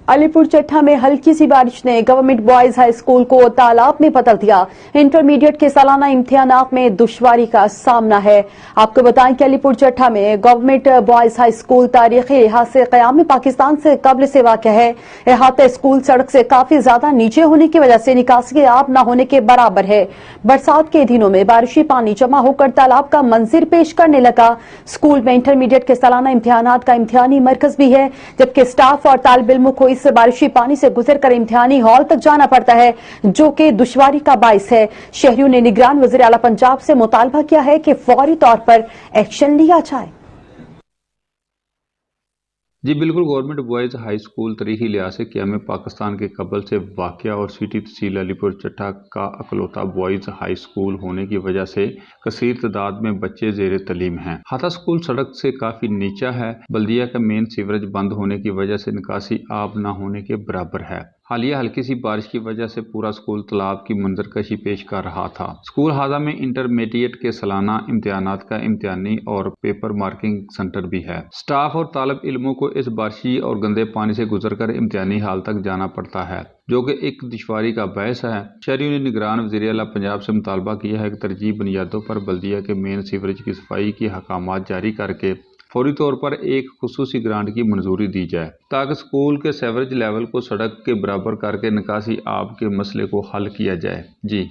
अलीपुर चट्टा में हल्की सी बारिश ने गवर्नमेंट बॉयज हाई स्कूल को तालाब में बदल दिया। इंटरमीडिएट के सालाना इम्तिहानात में दुश्वारी का सामना है। आपको बताएं कि अलीपुर चट्टा में गवर्नमेंट बॉयज हाई स्कूल तारीखी लिहाज से क़याम पाकिस्तान से कब्ल से वाक़या है। अहाता स्कूल सड़क से काफी ज्यादा नीचे होने की वजह से निकासी आब न होने के बराबर है। बरसात के दिनों में बारिशी पानी जमा होकर तालाब का मंजर पेश करने लगा। स्कूल में इंटरमीडिएट के सालाना इम्तिहानात का इम्तिहानी मरकज भी है, जबकि स्टाफ और तालिब इल्मों को इस बारिशी पानी से गुजरकर इम्तिहानी हॉल तक जाना पड़ता है, जो कि दुश्वारी का बाइस है। शहरियों ने निगरान वज़ीर आला पंजाब से मुतालबा किया है कि फौरी तौर पर एक्शन लिया जाए। जी बिल्कुल, गवर्नमेंट बॉयज़ हाई स्कूल तरीक़ी लिहाज से क़याम पाकिस्तान के कबल से वाक़या और सिटी तहसील अलीपुर चट्टा का अकलौता बॉयज़ हाई स्कूल होने की वजह से कसीर तादाद में बच्चे ज़ेर तलीम हैं। हाता स्कूल सड़क से काफ़ी नीचा है। बल्दिया का मेन सीवरेज बंद होने की वजह से निकासी आब न होने के बराबर है। हालिया हल्की सी बारिश की वजह से पूरा स्कूल तालाब की मंजरकशी पेश कर रहा था। स्कूल हाजा में इंटरमीडिएट के सालाना इम्तिहानात का इम्तिहानी और पेपर मार्किंग सेंटर भी है। स्टाफ और तालिब इल्मों को इस बारिशी और गंदे पानी से गुजरकर इम्तिहानी हाल तक जाना पड़ता है, जो कि एक दुश्वारी का बायस है। शहरियों ने निगरान वज़ीर आला पंजाब से मुतालबा किया है कि तरजीह बुनियादों पर बल्दिया के मेन सीवरेज की सफाई की हकामात जारी करके फौरी तौर पर एक खुसूसी ग्रांट की मंजूरी दी जाए, ताकि स्कूल के सीवरेज लेवल को सड़क के बराबर करके निकासी आब के मसले को हल किया जाए। जी।